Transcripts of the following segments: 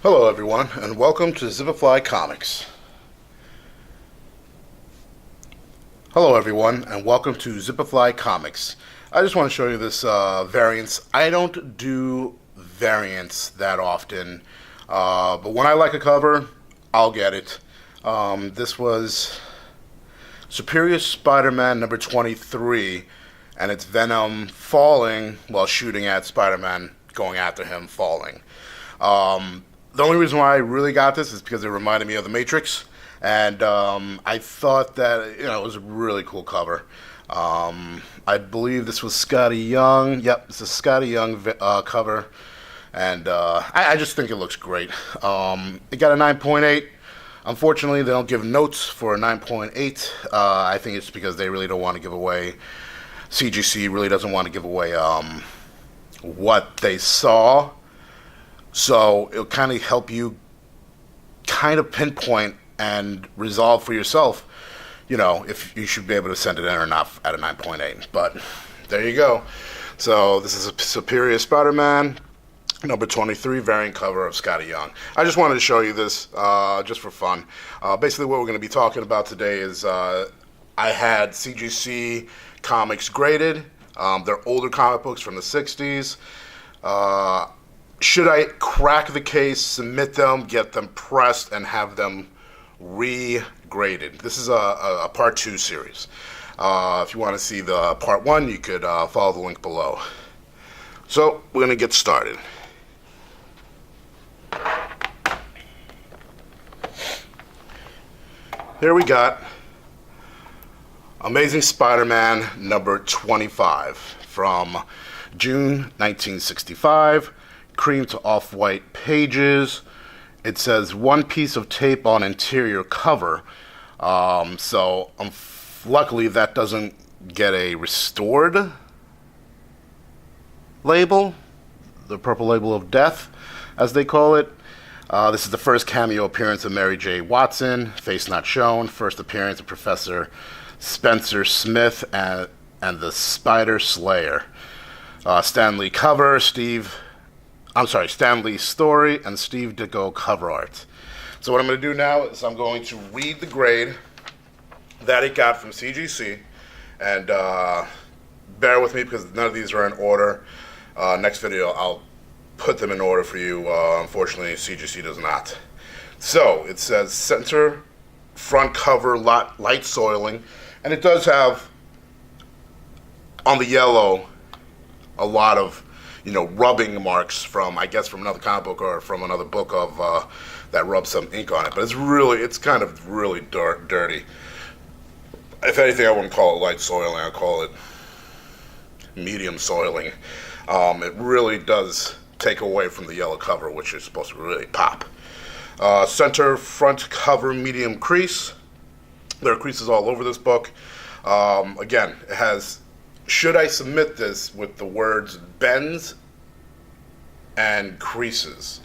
Hello everyone, and welcome to Zipperfly Comics. Hello everyone, and welcome to Zipperfly Comics. I just want to show you this variants. I don't do variants that often, but when I like a cover, I'll get it. This was Superior Spider-Man number 23, and it's Venom falling while shooting at Spider-Man, going after him, falling. The only reason why I really got this is because it reminded me of The Matrix, and I thought that it was a really cool cover. I believe this was Scotty Young. Yep, it's a Scotty Young cover, and I just think it looks great. It got a 9.8. Unfortunately, they don't give notes for a 9.8. I think it's because they really don't want to give away. CGC really doesn't want to give away what they saw. So it'll kind of help you kind of pinpoint and resolve for yourself, if you should be able to send it in or not at a 9.8. But there you go. So this is a Superior Spider-Man, number 23, variant cover of Scotty Young. I just wanted to show you this just for fun. Basically what we're going to be talking about today is I had CGC comics graded. They're older comic books from the 60s. Should I crack the case, submit them, get them pressed, and have them re-graded? This is a part 2 series. If you want to see the part 1, you could follow the link below. So, we're going to get started. Here we got Amazing Spider-Man number 25 from June 1965. Cream to off-white pages. It says one piece of tape on interior cover. So luckily that doesn't get a restored label, the purple label of death, as they call it. This is the first cameo appearance of Mary J. Watson, face not shown. First appearance of Professor Spencer Smith and the Spider Slayer. Stan Lee cover, Stan Lee's story, and Steve Ditko cover art. So what I'm going to do now is I'm going to read the grade that it got from CGC, and bear with me because none of these are in order. Next video I'll put them in order for you. Unfortunately, CGC does not. So it says center front cover light soiling, and it does have on the yellow a lot of rubbing marks from another comic book or from another book of that rubs some ink on it. But it's kind of really dirty. If anything, I wouldn't call it light soiling. I'd call it medium soiling. It really does take away from the yellow cover, which is supposed to really pop. Center front cover medium crease. There are creases all over this book. Again, it has. Should I submit this with the words bends and creases?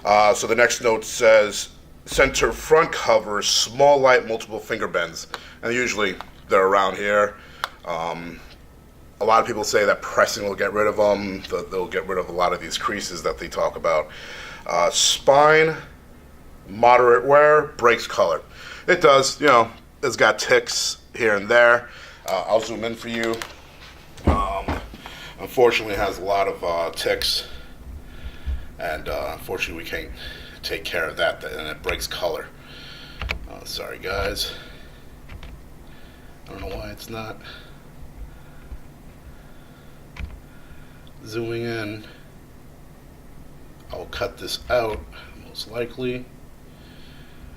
So the next note says center front cover, small light multiple finger bends. And usually they're around here. A lot of people say that pressing will get rid of them. They'll get rid of a lot of these creases that they talk about. Spine, moderate wear, breaks color. It does, it's got ticks here and there. I'll zoom in for you. Unfortunately, it has a lot of ticks, and unfortunately, we can't take care of that, and it breaks color. Sorry, guys. I don't know why it's not zooming in. I'll cut this out, most likely.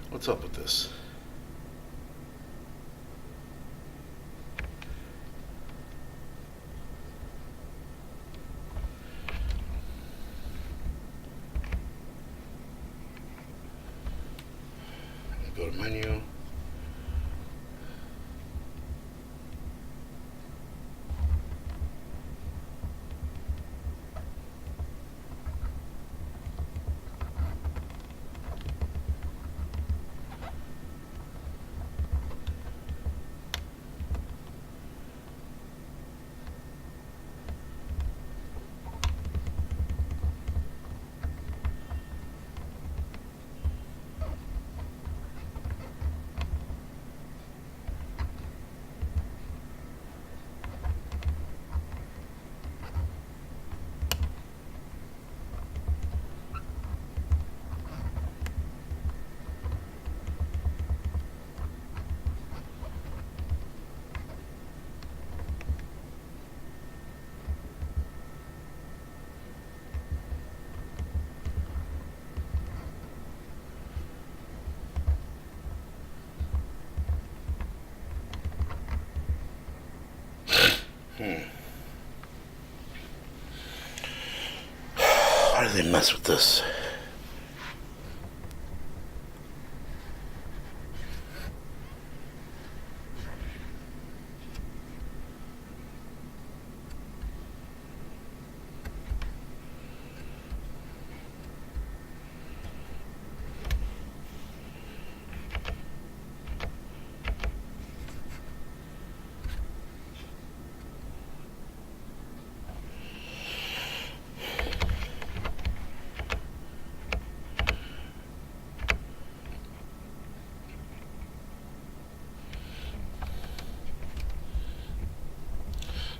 What's up with this? Go to menu. Why do they mess with this?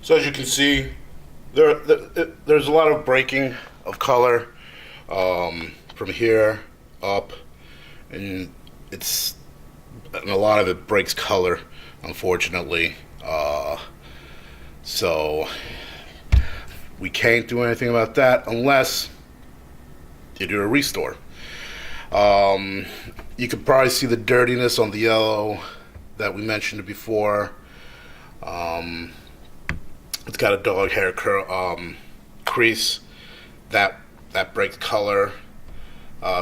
So as you can see, there's a lot of breaking of color from here up, and a lot of it breaks color, unfortunately. So we can't do anything about that unless you do a restore. You could probably see the dirtiness on the yellow that we mentioned before. It's got a dog hair crease that breaks color.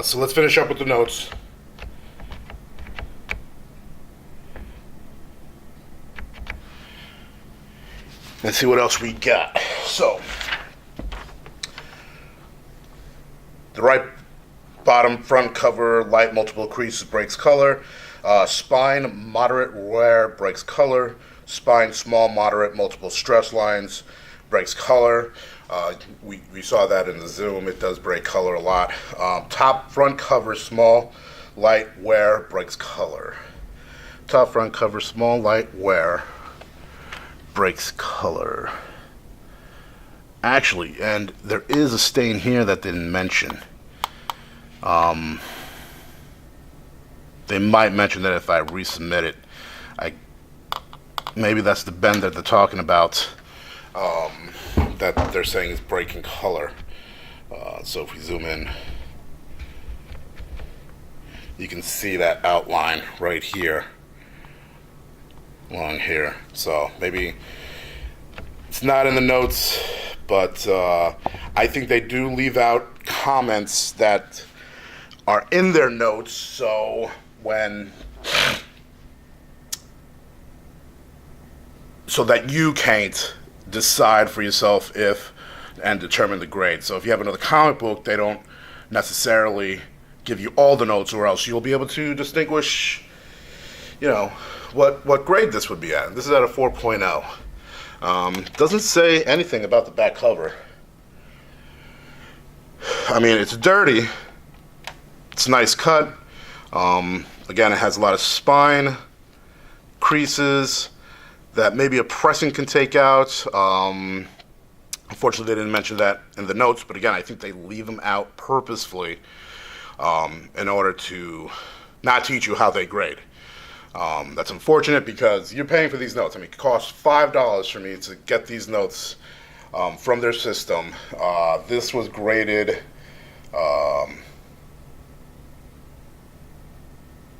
So let's finish up with the notes. Let's see what else we got. So the right bottom front cover, light multiple creases, breaks color. Spine moderate wear, breaks color. Spine small moderate multiple stress lines, breaks color. We saw that in the zoom. It does break color a lot. Top front cover small light wear, breaks color. Top front cover small light wear, breaks color. Actually, and there is a stain here that didn't mention. They might mention that if I resubmit it. Maybe that's the bend that they're talking about, that they're saying is breaking color. So if we zoom in, you can see that outline right here, along here. So maybe it's not in the notes, but I think they do leave out comments that are in their notes. So so that you can't decide for yourself and determine the grade. So if you have another comic book, they don't necessarily give you all the notes, or else you'll be able to distinguish, what grade this would be at. This is at a 4.0. Doesn't say anything about the back cover. I mean, it's dirty. It's a nice cut. Again, it has a lot of spine creases that maybe a pressing can take out. Unfortunately, they didn't mention that in the notes, but again, I think they leave them out purposefully in order to not teach you how they grade. That's unfortunate because you're paying for these notes. I mean, it costs $5 for me to get these notes from their system. This was graded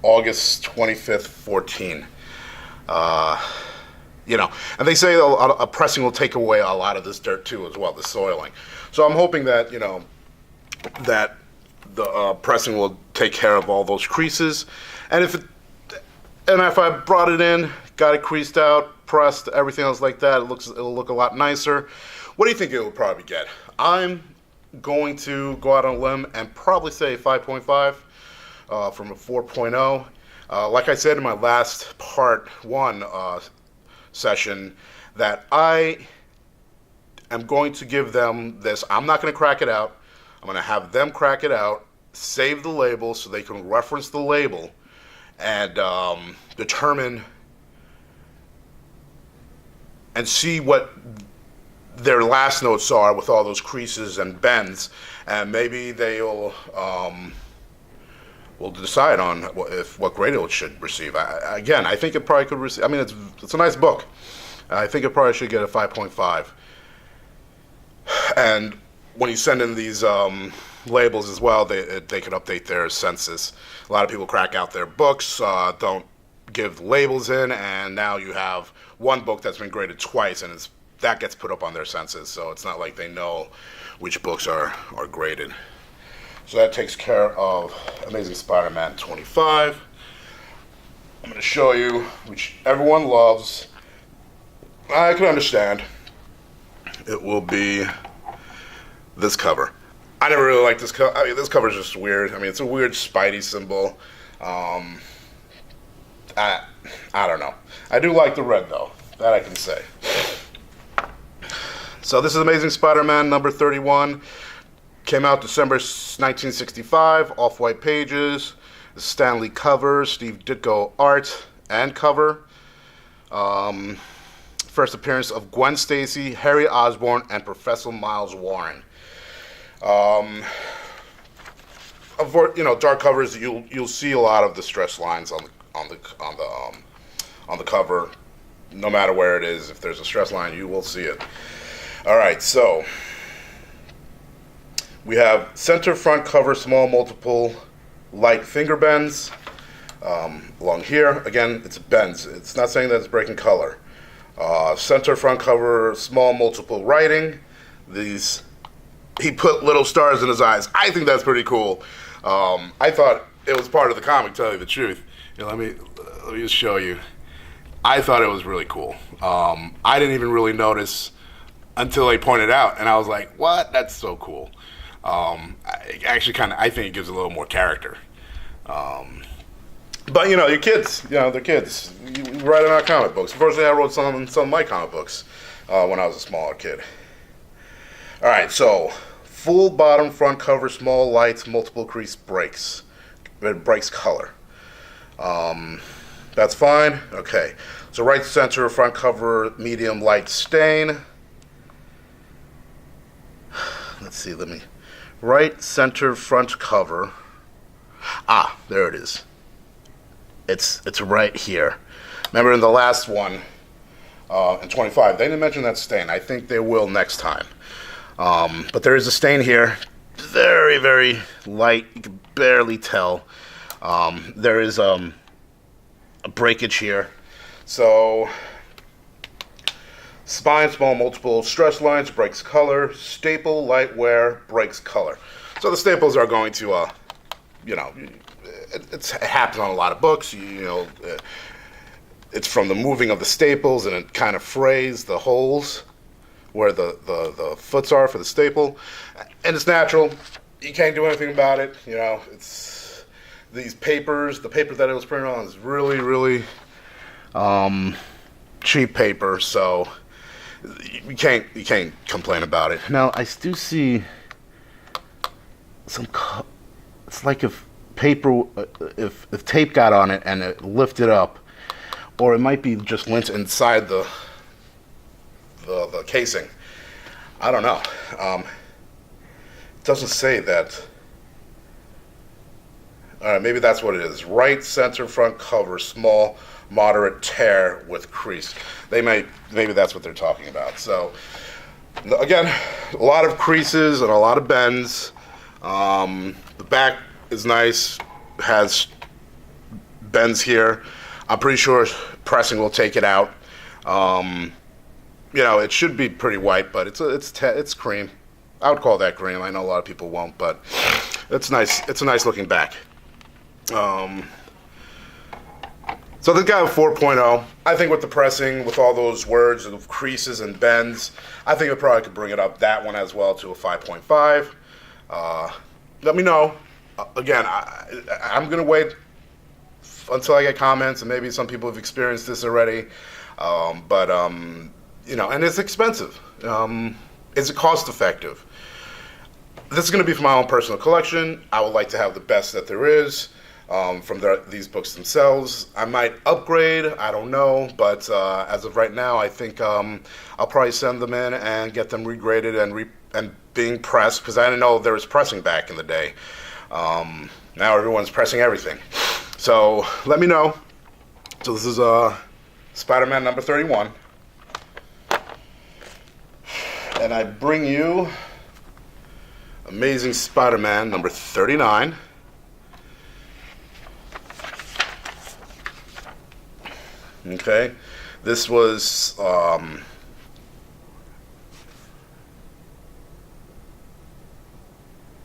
August 25th, 14. And they say a pressing will take away a lot of this dirt too, as well, the soiling. So I'm hoping that, that the pressing will take care of all those creases. And if I brought it in, got it creased out, pressed, everything else like that, it'll look a lot nicer. What do you think it will probably get? I'm going to go out on a limb and probably say 5.5 from a 4.0. Like I said in my last part 1 session, that I am going to give them this. I'm not going to crack it out. I'm going to have them crack it out, save the label so they can reference the label and determine and see what their last notes are with all those creases and bends, and maybe they'll will decide on what grade it should receive. I think it probably could receive. I mean, it's a nice book. I think it probably should get a 5.5. And when you send in these labels as well, they can update their census. A lot of people crack out their books, don't give labels in, and now you have one book that's been graded twice, and it's that gets put up on their census, so it's not like they know which books are graded. So that takes care of Amazing Spider-Man 25. I'm going to show you, which everyone loves. I can understand. It will be this cover. I never really liked this cover. I mean, this cover is just weird. I mean, it's a weird Spidey symbol. I don't know. I do like the red, though. That I can say. So this is Amazing Spider-Man number 31. Came out December 1965. Off-white pages. Stan Lee cover. Steve Ditko art and cover. First appearance of Gwen Stacy, Harry Osborn, and Professor Miles Warren. Dark covers. You'll see a lot of the stress lines on the cover. No matter where it is, if there's a stress line, you will see it. All right, so we have center front cover, small multiple light finger bends. Along here, again, it's bends. It's not saying that it's breaking color. Center front cover, small multiple writing. He put little stars in his eyes. I think that's pretty cool. I thought it was part of the comic, tell you the truth. Let me just show you. I thought it was really cool. I didn't even really notice until they pointed out, and I was like, what? That's so cool. I think it gives a little more character. But, your kids, they're kids. You write in our comic books. Unfortunately, I wrote some of my comic books when I was a smaller kid. All right, so full bottom front cover, small lights, multiple crease breaks. It breaks color. That's fine. Okay, so right center front cover, medium light stain. Let's see, right center front cover. There it is. It's right here. Remember in the last one, in 25, they didn't mention that stain. I think they will next time. But there is a stain here. Very, very light. You can barely tell. There is a breakage here. So, spine, small multiple stress lines, breaks color. Staple, light wear, breaks color. So the staples are going to, it happens on a lot of books. It's from the moving of the staples, and it kind of frays the holes where the foots are for the staple, and it's natural. You can't do anything about it. It's these papers. The paper that it was printed on is really, really cheap paper, so you can't complain about it. Now I do see some. It's like if paper, if tape got on it and it lifted up, or it might be just lint inside the casing. I don't know. It doesn't say that. All right, maybe that's what it is. Right center front cover, small moderate tear with crease. Maybe that's what they're talking about. So again, a lot of creases and a lot of bends. The back is nice, has bends here. I'm pretty sure pressing will take it out. It should be pretty white, but it's cream. I would call that cream. I know a lot of people won't, but it's nice. It's a nice looking back. So this guy a 4.0. I think with the pressing, with all those words of creases and bends, I think it probably could bring it up, that one as well, to a 5.5. Let me know. Again, I'm going to wait until I get comments, and maybe some people have experienced this already. And it's expensive. Is it cost effective? This is going to be for my own personal collection. I would like to have the best that there is from these books themselves. I might upgrade, I don't know, but as of right now, I think I'll probably send them in and get them regraded and being pressed, because I didn't know there was pressing back in the day. Now everyone's pressing everything. So let me know. So this is Spider-Man number 31. And I bring you Amazing Spider-Man number 39. Okay, this was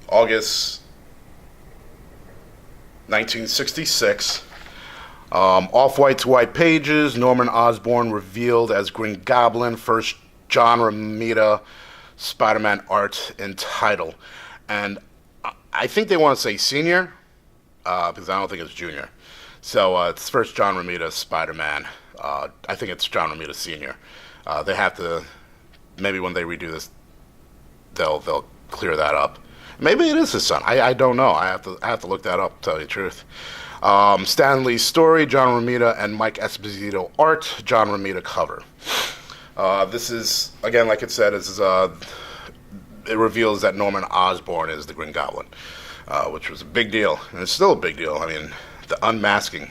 August 1966. Off-white to white pages. Norman Osborn revealed as Green Goblin. First John Romita Spider-Man art and title. And I think they want to say senior, because I don't think it's junior. So it's first John Romita Spider-Man. I think it's John Romita Senior. They have to, maybe when they redo this, they'll clear that up. Maybe it is his son. I don't know. I have to look that up, to tell you the truth. Stan Lee's story, John Romita and Mike Esposito art, John Romita cover. This is, again, like it said, it reveals that Norman Osborn is the Green Goblin, which was a big deal, and it's still a big deal. I mean, the unmasking.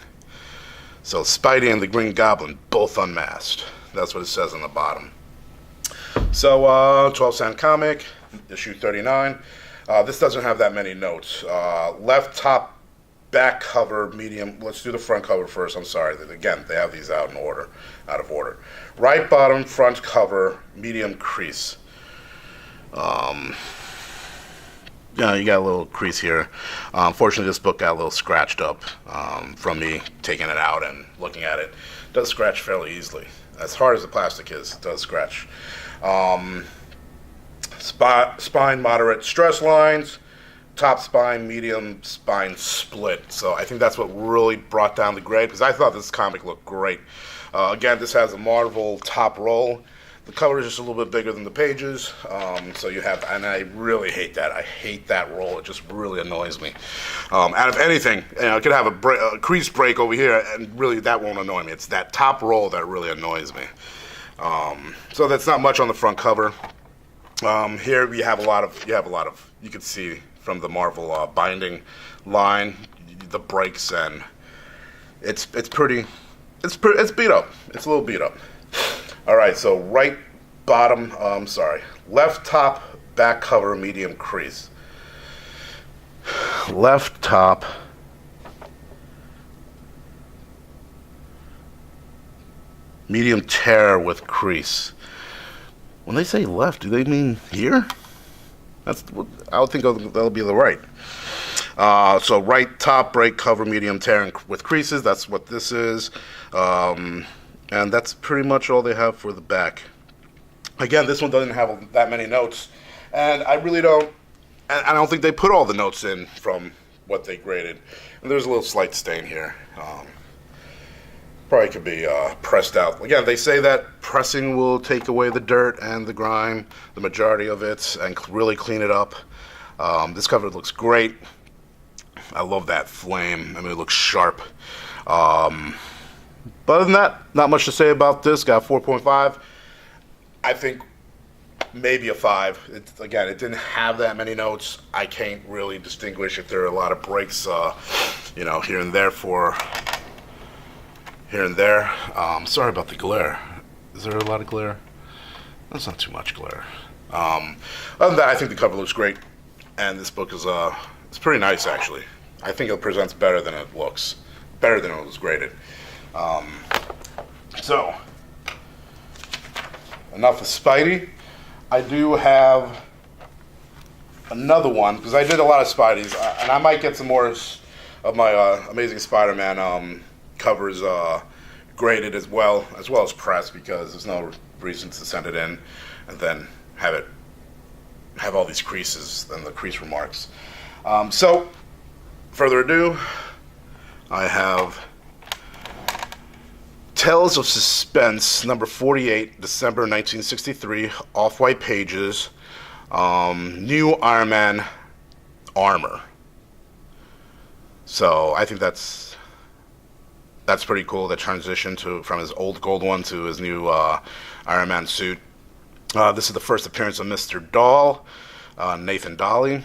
So Spidey and the Green Goblin both unmasked. That's what it says on the bottom. So 12-cent comic, issue 39. This doesn't have that many notes. Left top back cover, medium. Let's do the front cover first. I'm sorry. Again, they have these out of order. Right bottom front cover, medium crease. You got a little crease here. Unfortunately, this book got a little scratched up from me taking it out and looking at it. It does scratch fairly easily. As hard as the plastic is, it does scratch. Spine moderate stress lines. Top spine, medium spine split. So I think that's what really brought down the grade, because I thought this comic looked great. Again, this has a Marvel top roll. The cover is just a little bit bigger than the pages. So you have, and I really hate that. I hate that roll. It just really annoys me. Out of anything, I could have a crease break over here, and really that won't annoy me. It's that top roll that really annoys me. So that's not much on the front cover. Here you have a lot of, you can see from the Marvel binding line, the breaks, and it's beat up. It's a little beat up. All right, so left top back cover, medium crease. Left top medium tear with crease. When they say left, do they mean here? I would think that'll be the right. So right top break cover, medium tear with creases. That's what this is. And that's pretty much all they have for the back. Again, this one doesn't have that many notes. And I don't think they put all the notes in from what they graded. And there's a little slight stain here. Probably could be pressed out. Again, they say that pressing will take away the dirt and the grime, the majority of it, and really clean it up. This cover looks great. I love that flame. I mean, it looks sharp. But other than that, not much to say about this. Got 4.5. I think maybe a 5. It didn't have that many notes. I can't really distinguish if there are a lot of breaks, here and there here and there. Sorry about the glare. Is there a lot of glare? That's not too much glare. Other than that, I think the cover looks great, and this book is it's pretty nice, actually. I think it presents better than it looks, better than it was graded. So enough of Spidey. I do have another one, because I did a lot of Spideys, and I might get some more of my Amazing Spider-Man covers graded as well as pressed, because there's no reason to send it in and then have all these creases and the crease remarks. So further ado, I have Tales of Suspense, number 48, December 1963, off-white pages, new Iron Man armor. So I think that's pretty cool, the transition from his old gold one to his new Iron Man suit. This is the first appearance of Mr. Dahl, Nathan Dolly.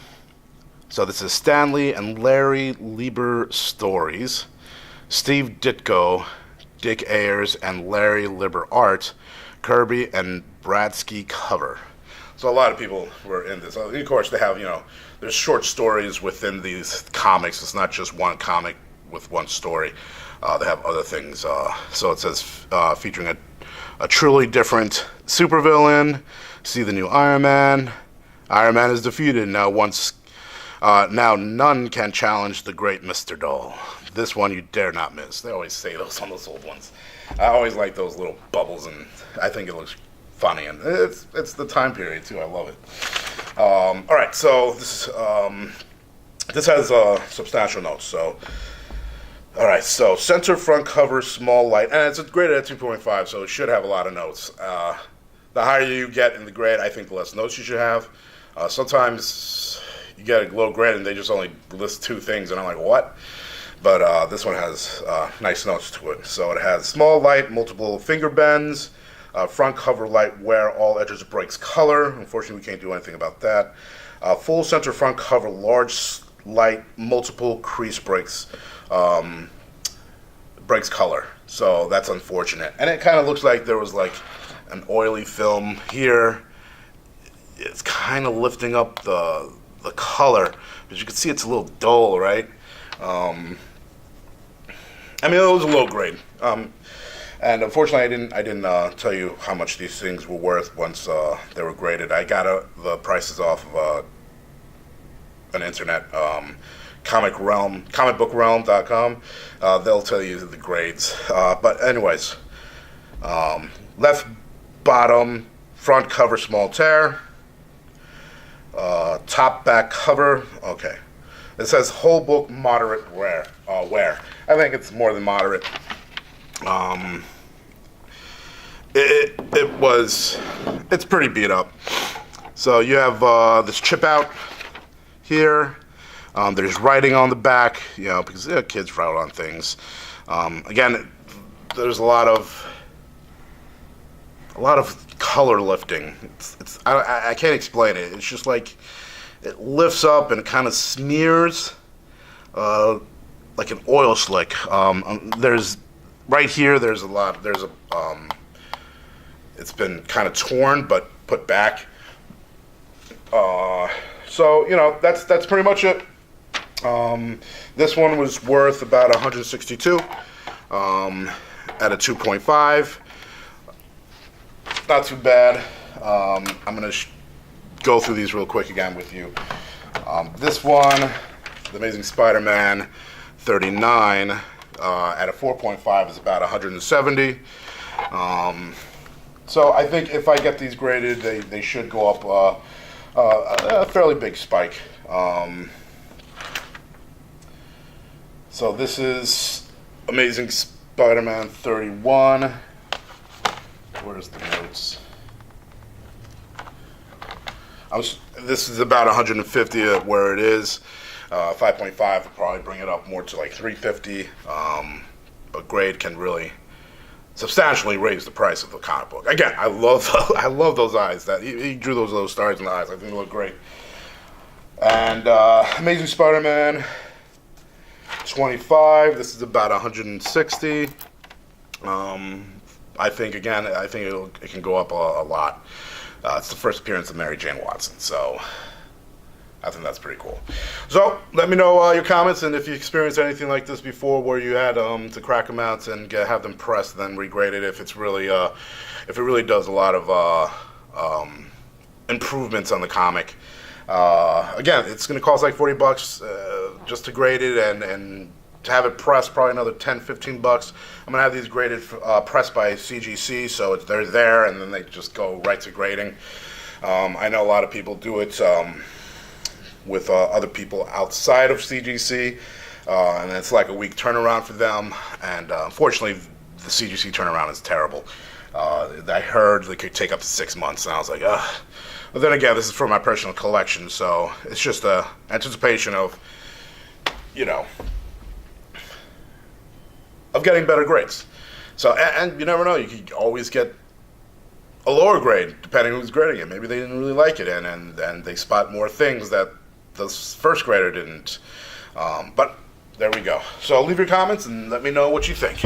So this is Stanley and Larry Lieber stories. Steve Ditko, Dick Ayers, and Larry Lieber art. Kirby and Bradsky cover. So a lot of people were in this. Of course, they have, there's short stories within these comics. It's not just one comic with one story. They have other things. So it says featuring a truly different supervillain. See the new Iron Man. Iron Man is defeated. Now once Now, none can challenge the great Mr. Doll. This one you dare not miss. They always say those on those old ones. I always like those little bubbles, and I think it looks funny, and it's the time period too. I love it. All right, so this has substantial notes. So, all right, so center front cover, small light, and it's graded at 2.5, so it should have a lot of notes. The higher you get in the grade, I think the less notes you should have. Sometimes you get a low grade and they just only list 2 things, and I'm like, what? But this one has nice notes to it. So it has small light, multiple finger bends, front cover light wear, all edges breaks color. Unfortunately, we can't do anything about that. Full center front cover, large light, multiple crease breaks, breaks color. So that's unfortunate. And it kind of looks like there was like an oily film here. It's kind of lifting up the color, but you can see it's a little dull, right? I mean, it was a low grade, and unfortunately, I didn't tell you how much these things were worth once they were graded. I got the prices off of an internet comicbookrealm.com. They'll tell you the grades. But anyways, left bottom front cover small tear. Top back cover. Okay. It says whole book moderate wear. I think it's more than moderate. It's pretty beat up. So you have this chip out here. There's writing on the back, because kids write on things. Again, there's a lot of color lifting. I can't explain it. It's just like it lifts up and kind of smears like an oil slick. There's right here. There's a lot. It's been kind of torn but put back. So that's pretty much it. This one was worth about 162 at a 2.5. Not too bad. I'm gonna go through these real quick again with you. This one, The Amazing Spider-Man 39, at a 4.5 is about 170. So I think if I get these graded, they should go up a fairly big spike. So this is Amazing Spider-Man 31. Where's the notes? This is about 150 at where it is. 5.5 would probably bring it up more to like 350. But grade can really substantially raise the price of the comic book. Again, I love those eyes. That he drew those little stars in the eyes. I think they look great. And Amazing Spider-Man 25. This is about 160. I think it can go up a lot. It's the first appearance of Mary Jane Watson, so I think that's pretty cool. So let me know your comments, and if you experienced anything like this before, where you had to crack them out and have them pressed, then regraded. If it really does a lot of improvements on the comic. Again, it's going to cost like $40 just to grade it, and to have it pressed, probably another $10-15. I'm gonna have these graded, pressed by CGC, so they're there, and then they just go right to grading. I know a lot of people do it with other people outside of CGC, and it's like a week turnaround for them. And unfortunately, the CGC turnaround is terrible. I heard they could take up to 6 months, and I was like, ugh. But then again, this is for my personal collection, so it's just a anticipation of, of getting better grades. So, and you never know, you could always get a lower grade depending who's grading it. Maybe they didn't really like it, and they spot more things that the first grader didn't. But there we go. So leave your comments and let me know what you think.